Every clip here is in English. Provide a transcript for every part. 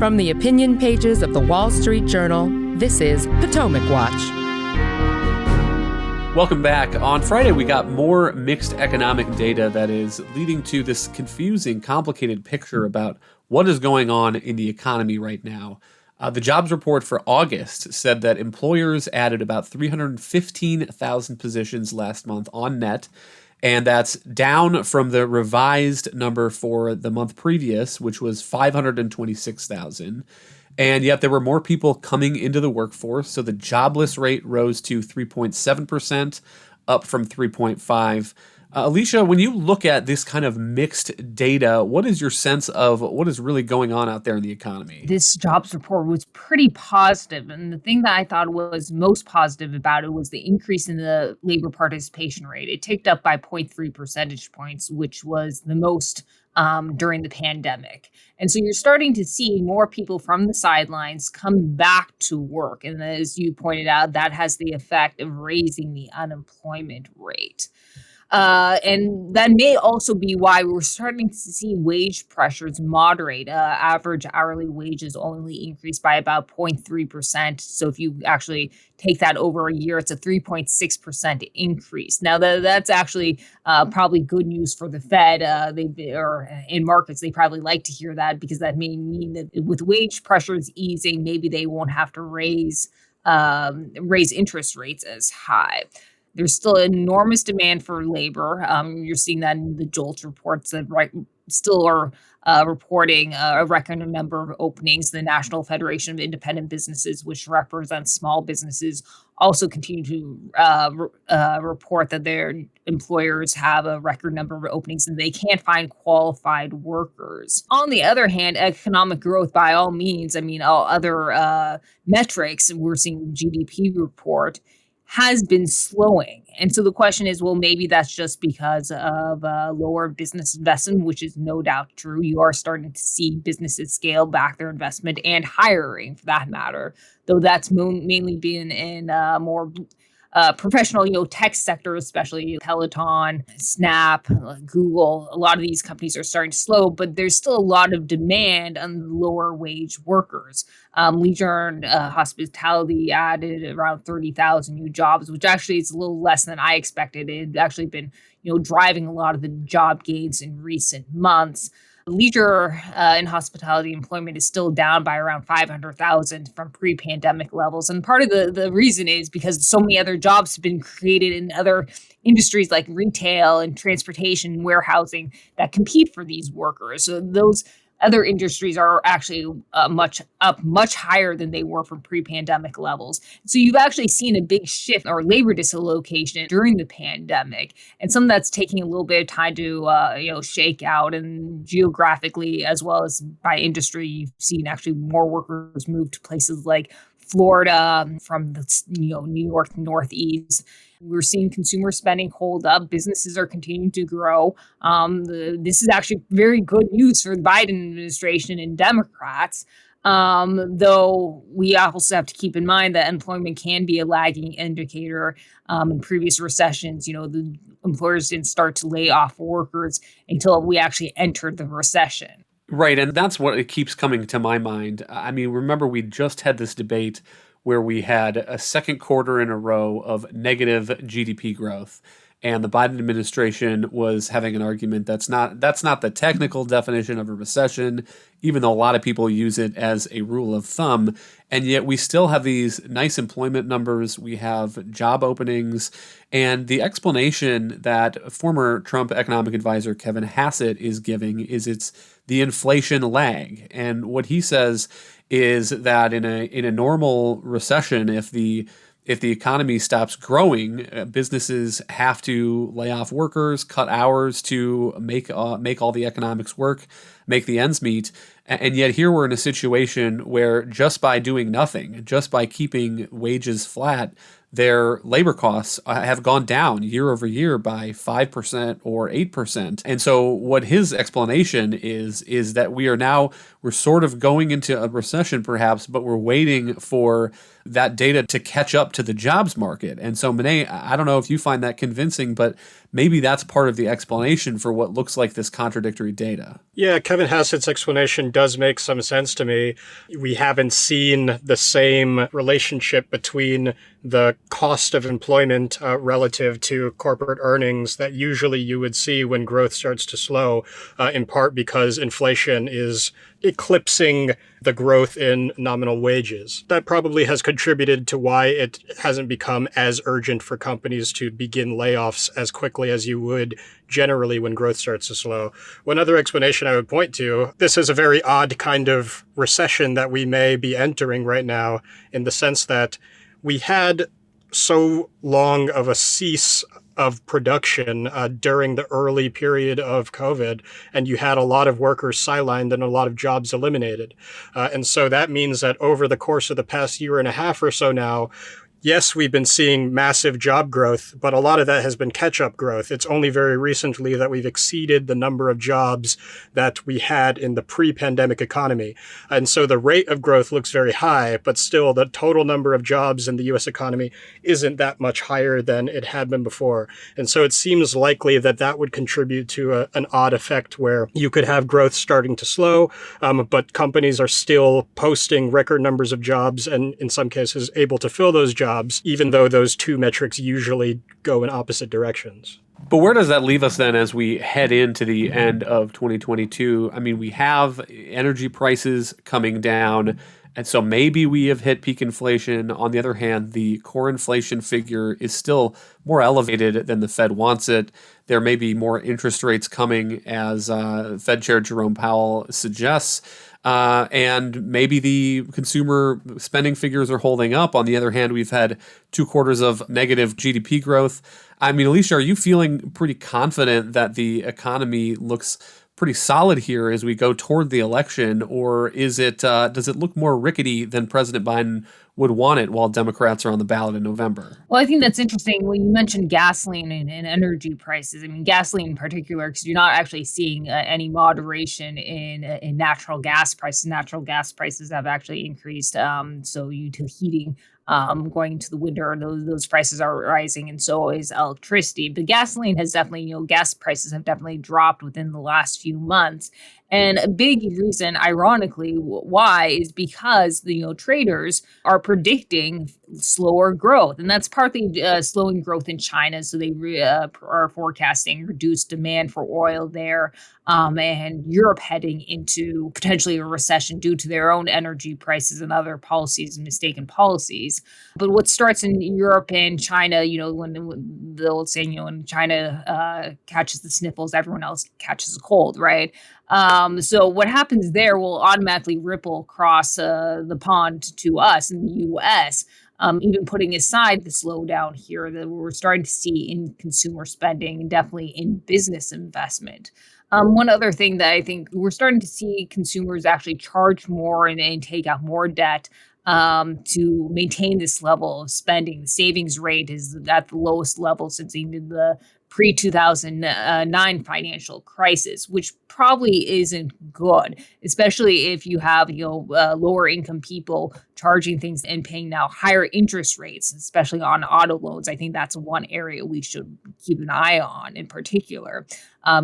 From the opinion pages of the Wall Street Journal, this is Potomac Watch. Welcome back. On Friday, we got more mixed economic data that is leading to this confusing, complicated picture about what is going on in the economy right now. The jobs report for August said that employers added about 315,000 positions last month on net, and that's down from the revised number for the month previous, which was 526,000. And yet there were more people coming into the workforce, so the jobless rate rose to 3.7%, up from 3.5%. Alicia, when you look at this kind of mixed data, what is your sense of what is really going on out there in the economy? This jobs report was pretty positive, and the thing that I thought was most positive about it was the increase in the labor participation rate. It ticked up by 0.3 percentage points, which was the most during the pandemic. And so you're starting to see more people from the sidelines come back to work. And as you pointed out, that has the effect of raising the unemployment rate. And that may also be why we're starting to see wage pressures moderate. Average hourly wages only increased by about 0.3%. So if you actually take that over a year, it's a 3.6% increase. Now, that's actually probably good news for the Fed. Or in markets, they probably like to hear that because that may mean that with wage pressures easing, maybe they won't have to raise interest rates as high. There's still enormous demand for labor. You're seeing that in the JOLTS reports that still are reporting a record number of openings. The National Federation of Independent Businesses, which represents small businesses, also continue to report that their employers have a record number of openings and they can't find qualified workers. On the other hand, economic growth, by all means, all other metrics, we're seeing GDP report, has been slowing. And so the question is, well, maybe that's just because of lower business investment, which is no doubt true. You are starting to see businesses scale back their investment and hiring for that matter, though that's mainly been in more professional, tech sector, especially Peloton, Snap, Google. A lot of these companies are starting to slow, but there's still a lot of demand on lower wage workers. Leisure and hospitality added around 30,000 new jobs, which actually is a little less than I expected. It had actually been, driving a lot of the job gains in recent months. Leisure and hospitality employment is still down by around 500,000 from pre-pandemic levels. And part of the reason is because so many other jobs have been created in other industries like retail and transportation and warehousing that compete for these workers. So those other industries are actually much higher than they were from pre-pandemic levels. So you've actually seen a big shift or labor dislocation during the pandemic, and some of that's taking a little bit of time to shake out. And geographically, as well as by industry, you've seen actually more workers move to places like Florida from the New York Northeast. We're seeing consumer spending hold up. Businesses are continuing to grow. This is actually very good news for the Biden administration and Democrats, though we also have to keep in mind that employment can be a lagging indicator. In previous recessions, the employers didn't start to lay off workers until we actually entered the recession. Right, and that's what it keeps coming to my mind. Remember we just had this debate where we had a second quarter in a row of negative GDP growth. And the Biden administration was having an argument that's not the technical definition of a recession, even though a lot of people use it as a rule of thumb. And yet we still have these nice employment numbers. We have job openings. And the explanation that former Trump economic advisor Kevin Hassett is giving is it's the inflation lag. And what he says is that in a normal recession, if the economy stops growing, businesses have to lay off workers, cut hours to make all the economics work, make the ends meet. And yet here we're in a situation where just by doing nothing, just by keeping wages flat, their labor costs have gone down year over year by 5% or 8%. And so what his explanation is that we're sort of going into a recession perhaps, but we're waiting for that data to catch up to the jobs market. And so, Monet, I don't know if you find that convincing, but maybe that's part of the explanation for what looks like this contradictory data. Yeah, Kevin Hassett's explanation does make some sense to me. We haven't seen the same relationship between the cost of employment relative to corporate earnings that usually you would see when growth starts to slow, in part because inflation is eclipsing the growth in nominal wages. That probably has contributed to why it hasn't become as urgent for companies to begin layoffs as quickly as you would generally when growth starts to slow. One other explanation I would point to, this is a very odd kind of recession that we may be entering right now, in the sense that we had so long of a cease of production during the early period of COVID, and you had a lot of workers sidelined and a lot of jobs eliminated. And so that means that over the course of the past year and a half or so now, yes, we've been seeing massive job growth, but a lot of that has been catch-up growth. It's only very recently that we've exceeded the number of jobs that we had in the pre-pandemic economy. And so the rate of growth looks very high, but still the total number of jobs in the U.S. economy isn't that much higher than it had been before. And so it seems likely that that would contribute to an odd effect where you could have growth starting to slow, but companies are still posting record numbers of jobs and in some cases able to fill those jobs, even though those two metrics usually go in opposite directions. But where does that leave us then as we head into the end of 2022? I mean, we have energy prices coming down, and so maybe we have hit peak inflation. On the other hand, the core inflation figure is still more elevated than the Fed wants it. There may be more interest rates coming, as Fed Chair Jerome Powell suggests. And maybe the consumer spending figures are holding up. On the other hand, we've had 2 quarters of negative GDP growth. I mean, Alicia, are you feeling pretty confident that the economy looks pretty solid here as we go toward the election, or is it does it look more rickety than President Biden would want it while Democrats are on the ballot in November? Well, I think that's interesting when you mentioned gasoline and energy prices. I mean, gasoline in particular, because you're not actually seeing any moderation in natural gas prices. Natural gas prices have actually increased. So to heating, going into the winter, those prices are rising, and so is electricity. But gasoline has definitely, gas prices have definitely dropped within the last few months. And a big reason, ironically, why is because the traders are predicting slower growth, and that's partly slowing growth in China. So they are forecasting reduced demand for oil there, and Europe heading into potentially a recession due to their own energy prices and other policies, mistaken policies. But what starts in Europe and China, when they'll say, when China catches the sniffles, everyone else catches a cold, right? So what happens there will automatically ripple across the pond to us in the U.S., even putting aside the slowdown here that we're starting to see in consumer spending and definitely in business investment. One other thing that I think we're starting to see consumers actually charge more and take out more debt to maintain this level of spending. The savings rate is at the lowest level since even the pre-2009 financial crisis, which probably isn't good, especially if you have lower income people charging things and paying now higher interest rates, especially on auto loans. I think that's one area we should keep an eye on in particular,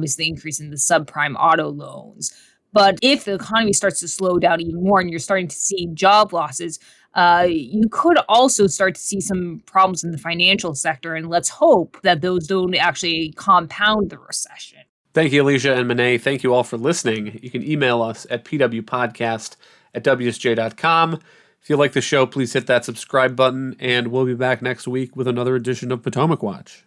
is the increase in the subprime auto loans. But if the economy starts to slow down even more and you're starting to see job losses, you could also start to see some problems in the financial sector. And let's hope that those don't actually compound the recession. Thank you, Alicia and Monet. Thank you all for listening. You can email us at pwpodcast@wsj.com. If you like the show, please hit that subscribe button, and we'll be back next week with another edition of Potomac Watch.